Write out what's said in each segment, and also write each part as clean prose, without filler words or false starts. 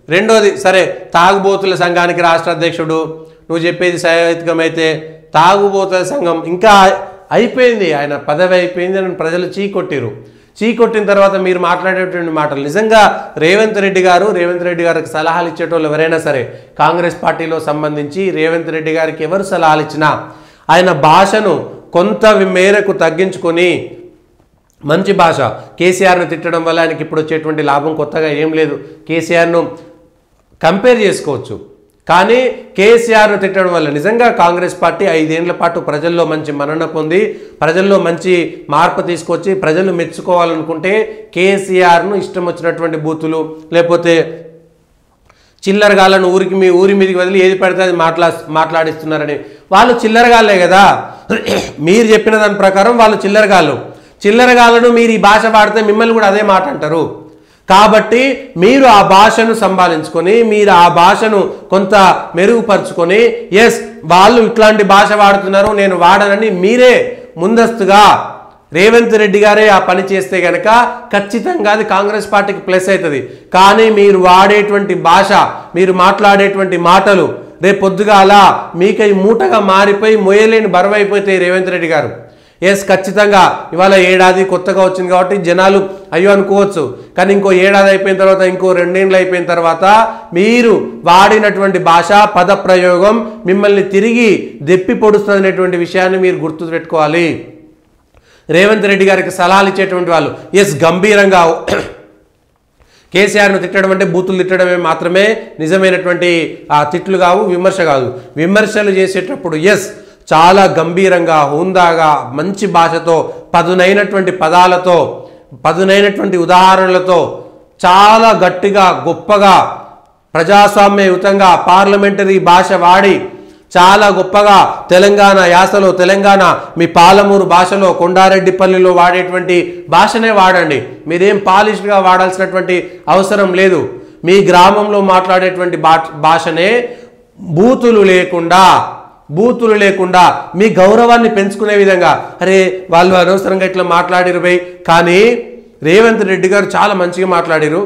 రెండోది, సరే తాగుబోతుల సంఘానికి రాష్ట్ర అధ్యక్షుడు, నువ్వు చెప్పేది సహేతుకమైతే తాగుబోతుల సంఘం ఇంకా అయిపోయింది, ఆయన పదవి అయిపోయింది అని ప్రజలు చీకొట్టిన తర్వాత మీరు మాట్లాడేటువంటి మాటలు నిజంగా రేవంత్ రెడ్డి గారికి సలహాలు ఇచ్చేటోళ్ళు ఎవరైనా సరే కాంగ్రెస్ పార్టీలో సంబంధించి రేవంత్ రెడ్డి గారికి ఎవరు సలహాలు ఇచ్చినా ఆయన భాషను కొంత మేరకు తగ్గించుకొని మంచి భాష, కేసీఆర్ను తిట్టడం వల్ల ఆయనకి ఇప్పుడు వచ్చేటువంటి లాభం కొత్తగా ఏం లేదు, కేసీఆర్ను కంపేర్ చేసుకోవచ్చు, కానీ కేసీఆర్ను తిట్టడం వల్ల నిజంగా కాంగ్రెస్ పార్టీ 5 ఏళ్ల పాటు ప్రజల్లో మంచి మన్నన పొంది ప్రజల్లో మంచి మార్పు తీసుకొచ్చి ప్రజలు మెచ్చుకోవాలనుకుంటే కేసీఆర్ను ఇష్టం వచ్చినటువంటి బూతులు లేకపోతే చిల్లరగాళ్ళను ఊరి మీదకి వదిలి ఏది పడితే అది మాట్లాడిస్తున్నారని, వాళ్ళు చిల్లరగాళ్ళే కదా, మీరు చెప్పిన దాని ప్రకారం వాళ్ళు చిల్లరగాళ్ళను మీరు ఈ భాష వాడితే మిమ్మల్ని కూడా అదే మాట అంటారు. కాబట్టి మీరు ఆ భాషను సంభాళించుకొని మీరు ఆ భాషను కొంత మెరుగుపరుచుకొని ఎస్ వాళ్ళు ఇట్లాంటి భాష వాడుతున్నారు నేను వాడనని మీరే ముందస్తుగా రేవంత్ రెడ్డి గారే ఆ పని చేస్తే గనక ఖచ్చితంగా అది కాంగ్రెస్ పార్టీకి ప్లస్ అవుతుంది. కానీ మీరు వాడేటువంటి భాష, మీరు మాట్లాడేటువంటి మాటలు రేపు పొద్దుగాల మీకై మూటగా మారిపోయి మొయ్యలేని బరువు అయిపోతాయి రేవంత్ రెడ్డి గారు. ఎస్ ఖచ్చితంగా ఇవాళ ఏడాది కొత్తగా వచ్చింది కాబట్టి జనాలు అయ్యో అనుకోవచ్చు, కానీ ఇంకో ఏడాది అయిపోయిన తర్వాత ఇంకో 2 ఏళ్ళు అయిపోయిన తర్వాత మీరు వాడినటువంటి భాష పద ప్రయోగం మిమ్మల్ని తిరిగి దెప్పి పొడుస్తున్నటువంటి విషయాన్ని మీరు గుర్తు పెట్టుకోవాలి. రేవంత్ రెడ్డి గారికి సలహాలు ఇచ్చేటువంటి వాళ్ళు ఎస్ గంభీరంగా కేసీఆర్ను తిట్టడం అంటే బూతులు తిట్టడమే మాత్రమే నిజమైనటువంటి తిట్లు కావు, విమర్శ కాదు. విమర్శలు చేసేటప్పుడు ఎస్ చాలా గంభీరంగా హుందాగా మంచి భాషతో పదునైనటువంటి పదాలతో పదునైనటువంటి ఉదాహరణలతో చాలా గట్టిగా గొప్పగా ప్రజాస్వామ్యయుతంగా పార్లమెంటరీ భాష వాడి చాలా గొప్పగా తెలంగాణ యాసలో తెలంగాణ మీ పాలమూరు భాషలో కొండారెడ్డిపల్లిలో వాడేటువంటి భాషనే వాడండి. మీరేం పాలిష్గా వాడాల్సినటువంటి అవసరం లేదు. మీ గ్రామంలో మాట్లాడేటువంటి భాషనే బూతులు లేకుండా మీ గౌరవాన్ని పెంచుకునే విధంగా అరే వాళ్ళు అనవసరంగా ఇట్లా మాట్లాడిరు బై, కానీ రేవంత్ రెడ్డి గారు చాలా మంచిగా మాట్లాడిరు,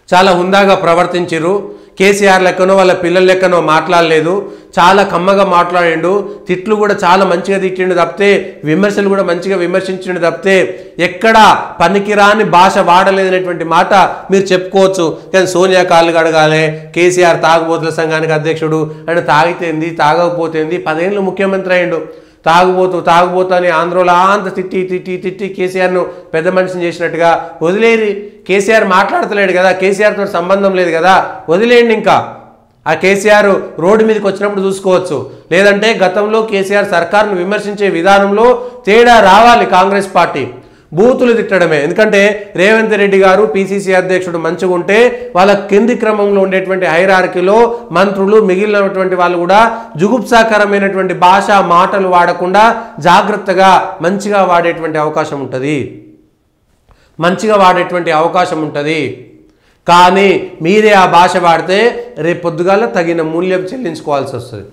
చాలా హుందాగా ప్రవర్తించారు. కేసీఆర్ లెక్కనో వాళ్ళ పిల్లల లెక్కనో మాట్లాడలేదు, చాలా కమ్మగా మాట్లాడిండు, తిట్లు కూడా చాలా మంచిగా తిట్టిండు తప్పితే విమర్శలు కూడా మంచిగా విమర్శించిండు తప్పితే ఎక్కడ పనికిరాని భాష వాడలేదనేటువంటి మాట మీరు చెప్పుకోవచ్చు. కానీ సోనియా కాళ్ళు కడగాలి, కేసీఆర్ తాగుబోతుల సంఘానికి అధ్యక్షుడు, ఆయన తాగితేంది తాగకపోతేంది 10 ఏళ్ళు ముఖ్యమంత్రి అయ్యిండు, తాగుబోతు అని ఆంధ్రలో అంత తిట్టి కేసీఆర్ను పెద్ద మనిషిని చేసినట్టుగా వదిలేరి. కేసీఆర్ మాట్లాడతలేడు కదా, కేసీఆర్తో సంబంధం లేదు కదా, వదిలేయండి. ఇంకా ఆ కేసీఆర్ రోడ్డు మీదకి వచ్చినప్పుడు చూసుకోవచ్చు, లేదంటే గతంలో కేసీఆర్ సర్కార్ను విమర్శించే విధానంలో తేడా రావాలి కాంగ్రెస్ పార్టీ. బూతులు తిట్టడమే, ఎందుకంటే రేవంత్ రెడ్డి గారు పిసిసి అధ్యక్షుడు మంచిగా ఉంటే వాళ్ళ కింది క్రమంలో ఉండేటువంటి హైరార్కీలో మంత్రులు మిగిలినటువంటి వాళ్ళు కూడా జుగుప్సాకరమైనటువంటి భాష మాటలు వాడకుండా జాగ్రత్తగా మంచిగా వాడేటువంటి అవకాశం ఉంటుంది. కానీ మీరే ఆ భాష వాడితే రేపు పొద్దుగాల తగిన మూల్యం చెల్లించుకోవాల్సి వస్తుంది.